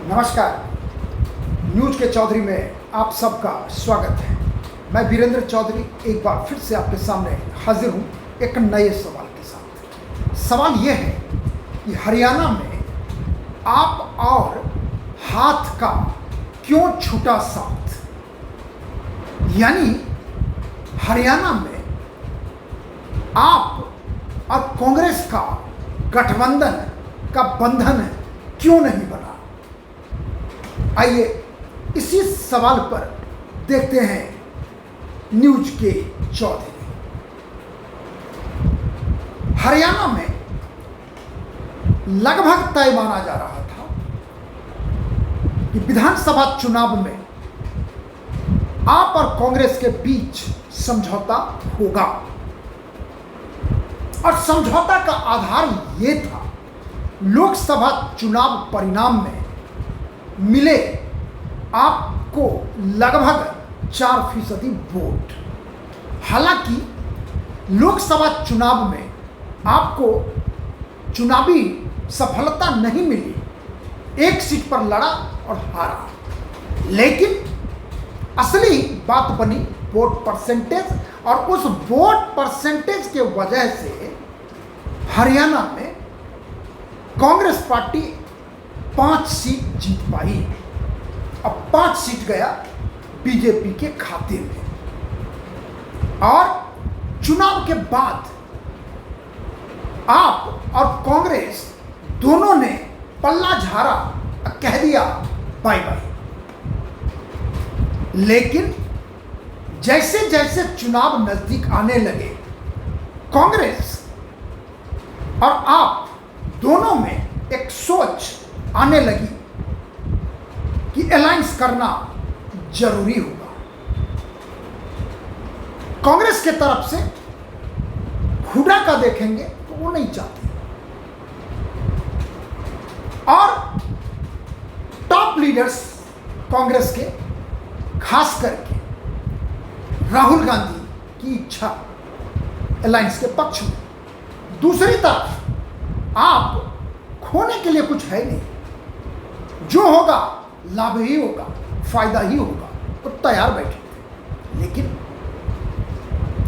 नमस्कार। न्यूज़ के चौधरी में आप सबका स्वागत है। मैं वीरेंद्र चौधरी एक बार फिर से आपके सामने हाजिर हूँ एक नए सवाल के साथ। सवाल यह है कि हरियाणा में आप और हाथ का क्यों छूटा साथ, यानी हरियाणा में आप और कांग्रेस का गठबंधन का बंधन क्यों नहीं बना। आइए इसी सवाल पर देखते हैं न्यूज़ के चौधरी। हरियाणा में लगभग तय माना जा रहा था कि विधानसभा चुनाव में आप और कांग्रेस के बीच समझौता होगा और समझौता का आधार यह था लोकसभा चुनाव परिणाम में मिले आपको लगभग 4% वोट। हालांकि लोकसभा चुनाव में आपको चुनावी सफलता नहीं मिली, एक सीट पर लड़ा और हारा, लेकिन असली बात बनी वोट परसेंटेज, और उस वोट परसेंटेज के वजह से हरियाणा में कांग्रेस पार्टी 5 सीट जीत पाई और 5 सीट गया बीजेपी के खाते में। और चुनाव के बाद आप और कांग्रेस दोनों ने पल्ला झाड़ा, कह दिया बाय बाय। लेकिन जैसे जैसे चुनाव नजदीक आने लगे, कांग्रेस और आप दोनों में एक सोच आने लगी कि अलायंस करना जरूरी होगा। कांग्रेस के तरफ से हुड्डा का देखेंगे तो वो नहीं चाहते, और टॉप लीडर्स कांग्रेस के, खास करके राहुल गांधी की इच्छा अलायंस के पक्ष में। दूसरी तरफ आप खोने के लिए कुछ है नहीं, जो होगा लाभ ही होगा, फायदा ही होगा, तो तैयार बैठे थे। लेकिन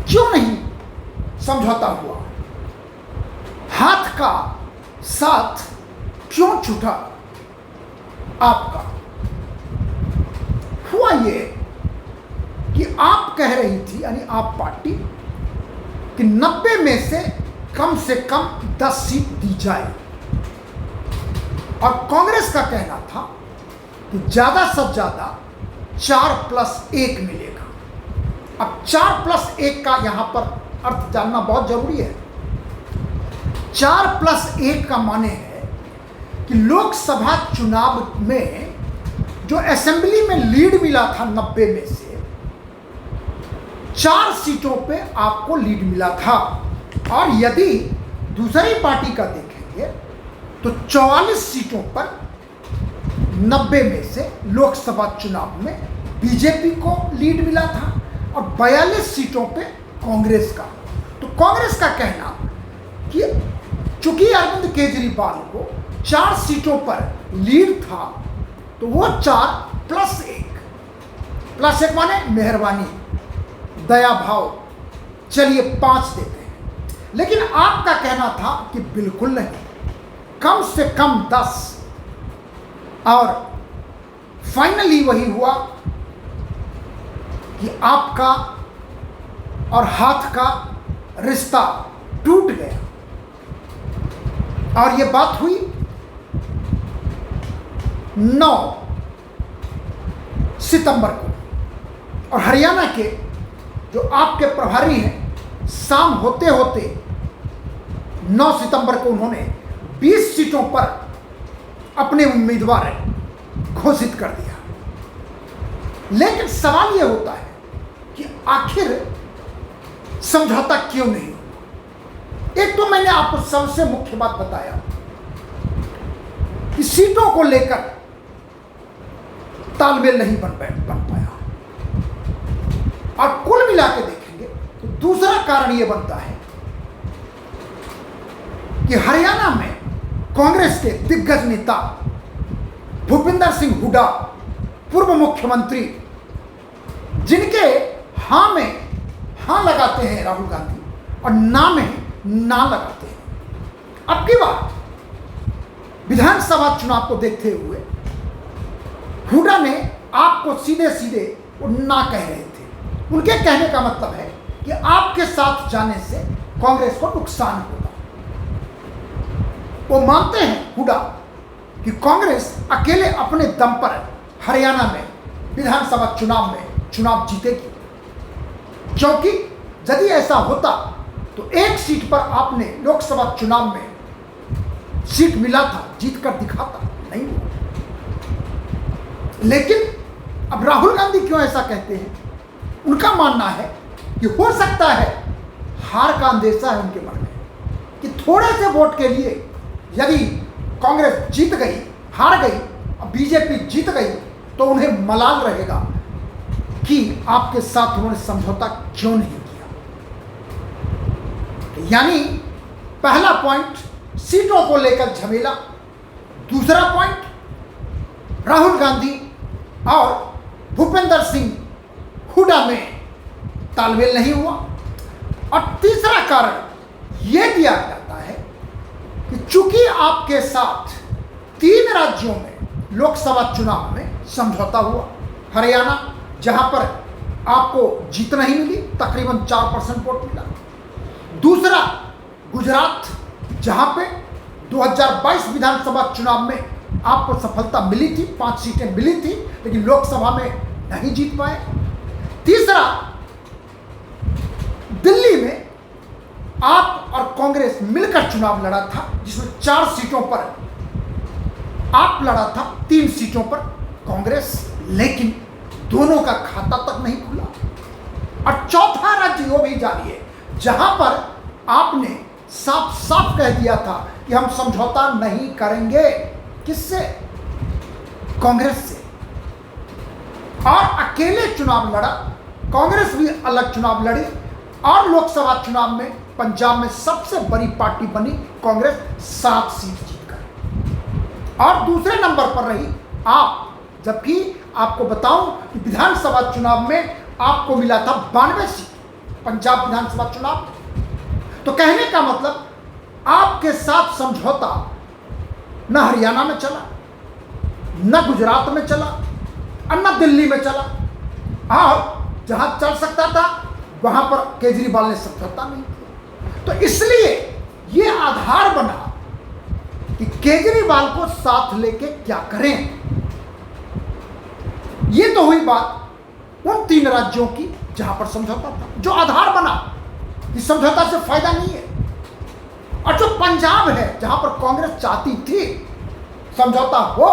क्यों नहीं समझौता हुआ, हाथ का साथ क्यों छूटा आपका। हुआ ये कि आप कह रही थी, यानी आप पार्टी, कि 90 में से कम 10 सीट दी जाए, और कांग्रेस का कहना था कि ज़्यादा से ज़्यादा 4+1 मिलेगा। अब 4+1 का यहाँ पर अर्थ जानना बहुत जरूरी है। 4+1 का माने है कि लोकसभा चुनाव में जो असेंबली में लीड मिला था 90 में से 4 सीटों पे आपको लीड मिला था, और यदि दूसरी पार्टी का देखेंगे तो 44 सीटों पर 90 में से लोकसभा चुनाव में बीजेपी को लीड मिला था, और 42 सीटों पे कांग्रेस का। तो कांग्रेस का कहना कि चूंकि अरविंद केजरीवाल को 4 सीटों पर लीड था, तो वो 4+1 माने मेहरबानी, दया भाव, चलिए 5 देते हैं। लेकिन आपका कहना था कि बिल्कुल नहीं, कम से कम 10। और फाइनली वही हुआ कि आपका और हाथ का रिश्ता टूट गया, और ये बात हुई 9 सितंबर को। और हरियाणा के जो आपके प्रभारी हैं, शाम होते होते 9 सितंबर को उन्होंने 20 सीटों पर अपने उम्मीदवार घोषित कर दिया। लेकिन सवाल यह होता है कि आखिर समझौता क्यों नहीं हुआ। एक तो मैंने आपको सबसे मुख्य बात बताया कि सीटों को लेकर तालमेल नहीं बन पाया, और कुल मिला के देखेंगे तो दूसरा कारण यह बनता है कि हरियाणा में कांग्रेस के दिग्गज नेता भूपिंदर सिंह हुड्डा, पूर्व मुख्यमंत्री, जिनके हाँ में हाँ लगाते हैं राहुल गांधी और ना में ना लगाते हैं। अब की बार विधानसभा चुनाव को देखते हुए हुड्डा ने आपको सीधे सीधे वो ना कह रहे थे। उनके कहने का मतलब है कि आपके साथ जाने से कांग्रेस को नुकसान होगा। वो मानते हैं हुड्डा कि कांग्रेस अकेले अपने दम पर हरियाणा में विधानसभा चुनाव में चुनाव जीतेगी, क्योंकि यदि ऐसा होता तो एक सीट पर आपने लोकसभा चुनाव में सीट मिला था, जीत कर दिखाता, नहीं हुआ। लेकिन अब राहुल गांधी क्यों ऐसा कहते हैं? उनका मानना है कि हो सकता है हार का अंदेशा है उनके मन में, कि थोड़े से वोट के लिए यदि कांग्रेस जीत गई, हार गई, अब बीजेपी जीत गई, तो उन्हें मलाल रहेगा कि आपके साथ उन्होंने समझौता क्यों नहीं किया। यानी पहला पॉइंट सीटों को लेकर झमेला, दूसरा पॉइंट राहुल गांधी और भूपेंद्र सिंह हुड्डा में तालमेल नहीं हुआ, और तीसरा कारण यह दिया जाता है कि चूंकि आपके साथ 3 राज्यों में लोकसभा चुनाव में समझौता हुआ, हरियाणा जहां पर आपको जीत नहीं मिली, तकरीबन 4% वोट मिला, दूसरा गुजरात जहां पे 2022 विधानसभा चुनाव में आपको सफलता मिली थी, 5 सीटें मिली थी, लेकिन लोकसभा में नहीं जीत पाए, तीसरा दिल्ली में आप और कांग्रेस मिलकर चुनाव लड़ा था, जिसमें 4 सीटों पर आप लड़ा था, 3 सीटों पर कांग्रेस, लेकिन दोनों का खाता तक नहीं खुला, और चौथा राज्य वो भी जानिए जहां पर आपने साफ साफ कह दिया था कि हम समझौता नहीं करेंगे। किससे? कांग्रेस से। और अकेले चुनाव लड़ा, कांग्रेस भी अलग चुनाव लड़ी, और लोकसभा चुनाव में पंजाब में सबसे बड़ी पार्टी बनी कांग्रेस, 7 सीट जीतकर, और दूसरे नंबर पर रही आप, जबकि आपको बताऊं कि विधानसभा चुनाव में आपको मिला था 92 सीट, पंजाब विधानसभा चुनाव। तो कहने का मतलब आपके साथ समझौता न हरियाणा में चला, न गुजरात में चला, और न दिल्ली में चला, और जहां चल सकता था वहां पर केजरीवाल ने समझौता नहीं किया। तो इसलिए यह आधार बना कि केजरीवाल को साथ लेके क्या करें। ये तो हुई बात उन 3 राज्यों की जहां पर समझौता था, जो आधार बना कि समझौता से फायदा नहीं है, और जो पंजाब है जहां पर कांग्रेस चाहती थी समझौता हो,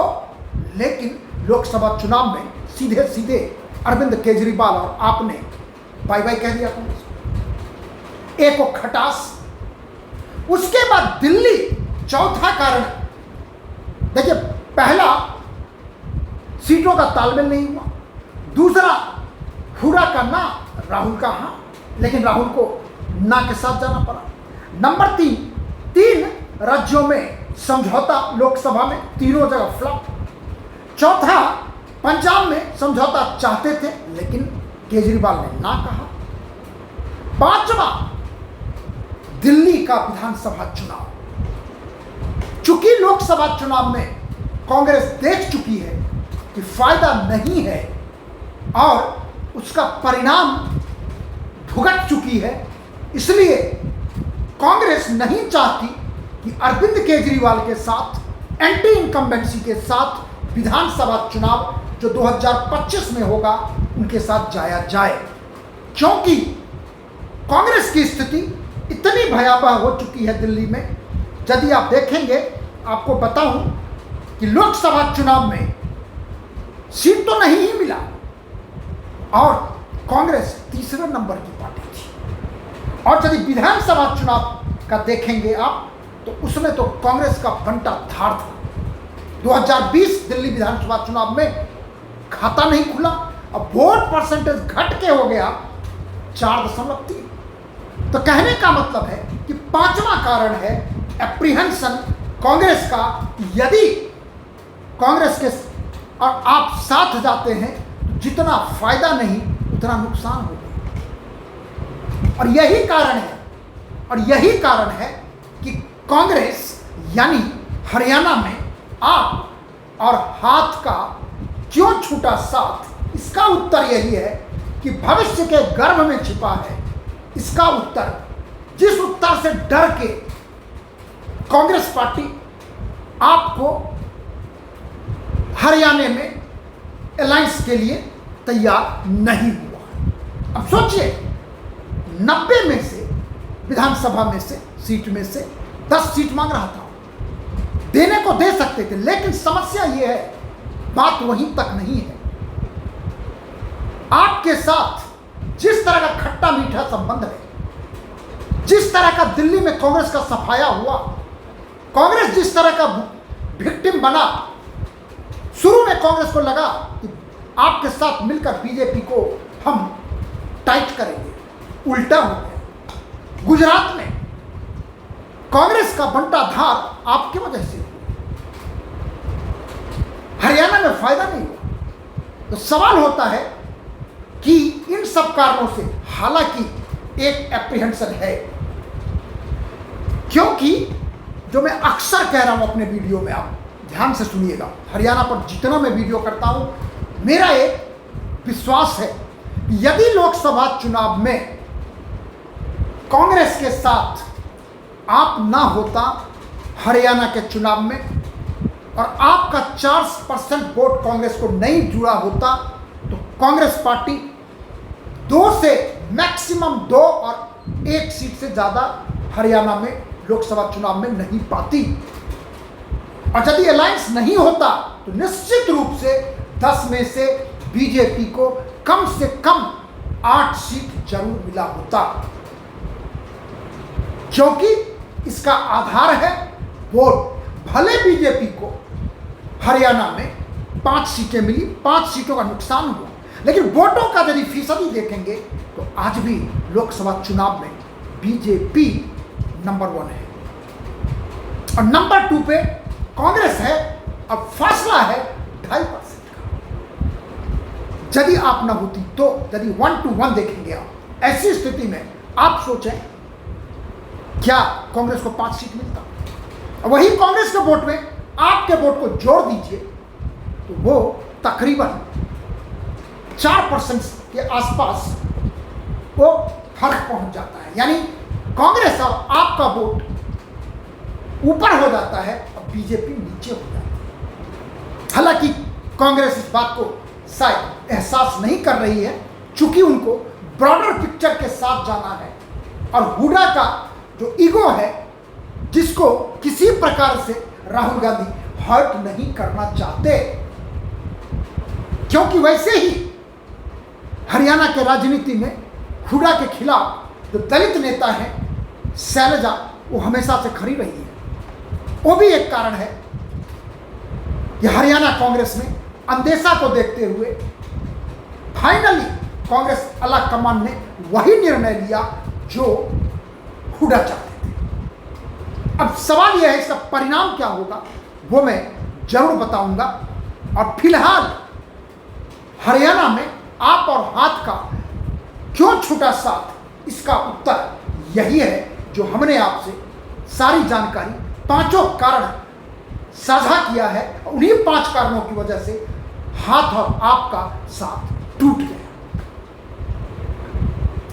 लेकिन लोकसभा चुनाव में सीधे सीधे अरविंद केजरीवाल और आपने बाय बाय कह दिया कांग्रेस। एक वो खटास। उसके बाद दिल्ली, चौथा कारण देखिए, पहला सीटों का तालमेल नहीं हुआ, दूसरा हुड्डा का ना, राहुल का हाँ, लेकिन राहुल को ना के साथ जाना पड़ा। नंबर 3 राज्यों में समझौता, लोकसभा में तीनों जगह फ्लॉप। चौथा, पंजाब में समझौता चाहते थे, लेकिन केजरीवाल ने ना कहा। 5वां, दिल्ली का विधानसभा चुनाव। चूंकि लोकसभा चुनाव में कांग्रेस देख चुकी है कि फायदा नहीं है और उसका परिणाम भुगत चुकी है, इसलिए कांग्रेस नहीं चाहती कि अरविंद केजरीवाल के साथ, एंटी इनकम्बेंसी के साथ विधानसभा चुनाव जो 2025 में होगा उनके साथ जाया जाए, क्योंकि कांग्रेस की स्थिति इतनी भयावह हो चुकी है दिल्ली में। यदि आप देखेंगे, आपको बताऊं कि लोकसभा चुनाव में सीट तो नहीं ही मिला, और कांग्रेस तीसरे नंबर की पार्टी थी। और यदि विधानसभा चुनाव का देखेंगे आप, तो उसमें तो कांग्रेस का बंटा धार था। 2020 दिल्ली विधानसभा चुनाव में खाता नहीं खुला, अब वोट परसेंटेज घट के हो गया 4.3। तो कहने का मतलब है कि 5वां कारण है एप्रीहेंशन कांग्रेस का, यदि कांग्रेस के और आप साथ जाते हैं तो जितना फायदा नहीं उतना नुकसान होगा। और यही कारण है कि कांग्रेस यानी हरियाणा में आप और हाथ का क्यों छूटा साथ, इसका उत्तर यही है कि भविष्य के गर्भ में छिपा है इसका उत्तर। जिस उत्तर से डर के कांग्रेस पार्टी आपको हरियाणा में अलायंस के लिए तैयार नहीं हुआ। अब सोचिए, 90 में से विधानसभा में से सीट में से 10 सीट मांग रहा था, देने को दे सकते थे, लेकिन समस्या यह है, बात वहीं तक नहीं है। आपके साथ जिस तरह का खट्टा मीठा संबंध है, जिस तरह का दिल्ली में कांग्रेस का सफाया हुआ, कांग्रेस जिस तरह का विक्टिम बना, शुरू में कांग्रेस को लगा कि आपके साथ मिलकर बीजेपी को हम टाइट करेंगे, उल्टा हो गया। गुजरात में कांग्रेस का बंटाधार आपकी वजह से हुआ, हरियाणा में फायदा नहीं हुआ। तो सवाल होता है कि इन सब कारणों से, हालांकि एक एप्रीहेंशन है, क्योंकि जो मैं अक्सर कह रहा हूं अपने वीडियो में, आप ध्यान से सुनिएगा, हरियाणा पर जितना मैं वीडियो करता हूं, मेरा एक विश्वास है, यदि लोकसभा चुनाव में कांग्रेस के साथ आप ना होता हरियाणा के चुनाव में, और आपका 4% वोट कांग्रेस को नहीं जुड़ा होता, तो कांग्रेस पार्टी 2 से मैक्सिमम 2 और 1 सीट से ज़्यादा हरियाणा में लोकसभा चुनाव में नहीं पाती। और यदि अलायंस नहीं होता तो निश्चित रूप से 10 में से बीजेपी को कम से कम 8 सीट जरूर मिला होता, क्योंकि इसका आधार है वोट। भले बीजेपी को हरियाणा में 5 सीटें मिली, 5 सीटों का नुकसान हुआ, लेकिन वोटों का यदि फीसदी देखेंगे तो आज भी लोकसभा चुनाव में बीजेपी नंबर 1 है और नंबर 2 पे कांग्रेस है। अब फासला है 2.5% का। यदि आप ना होती तो, यदि 1 to 1 देखेंगे आप, ऐसी स्थिति में आप सोचें क्या कांग्रेस को 5 सीट मिलता। वही कांग्रेस के वोट में आपके वोट को जोड़ दीजिए तो वो तकरीबन 4% के आसपास वो फर्क पहुंच जाता है, यानी कांग्रेस और आपका वोट ऊपर हो जाता है और बीजेपी नीचे हो जाती है। हालांकि कांग्रेस इस बात को शायद एहसास नहीं कर रही है, चूंकि उनको ब्रॉडर पिक्चर के साथ जाना है और हुड्डा का जो ईगो है, जिसको किसी प्रकार से राहुल गांधी हर्ट नहीं करना चाहते, क्योंकि वैसे ही हरियाणा के राजनीति में हुड्डा के खिलाफ जो दलित नेता है शैलजा, वो हमेशा से खड़ी रही है। वो भी एक कारण है कि हरियाणा कांग्रेस में अंदेशा को देखते हुए फाइनली कांग्रेस आला कमान ने वही निर्णय लिया जो हुड्डा चाहते थे। अब सवाल यह है इसका परिणाम क्या होगा, वो मैं जरूर बताऊंगा। और फिलहाल हरियाणा में आप और हाथ का क्यों छूटा साथ, इसका उत्तर यही है जो हमने आपसे सारी जानकारी, 5 कारण साझा किया है। उन्हीं 5 कारणों की वजह से हाथ और आपका साथ टूट गया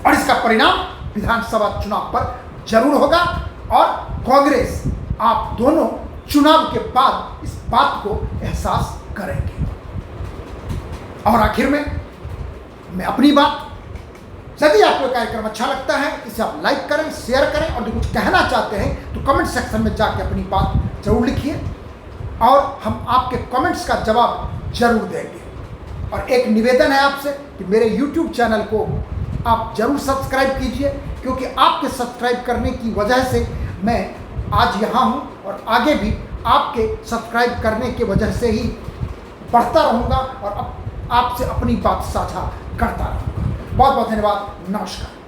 और इसका परिणाम विधानसभा चुनाव पर जरूर होगा और कांग्रेस आप दोनों चुनाव के बाद इस बात को एहसास करेंगे। और आखिर में मैं अपनी बात, यदि आपको कार्यक्रम अच्छा लगता है इसे आप लाइक करें, शेयर करें और जो कुछ कहना चाहते हैं तो कमेंट सेक्शन में जाके अपनी बात जरूर लिखिए और हम आपके कमेंट्स का जवाब जरूर देंगे। और एक निवेदन है आपसे कि मेरे YouTube चैनल को आप जरूर सब्सक्राइब कीजिए, क्योंकि आपके सब्सक्राइब करने की वजह से मैं आज यहाँ हूँ और आगे भी आपके सब्सक्राइब करने की वजह से ही बढ़ता रहूँगा और आपसे अपनी बात साझा करता रहूँगा। बहुत बहुत धन्यवाद। नमस्कार।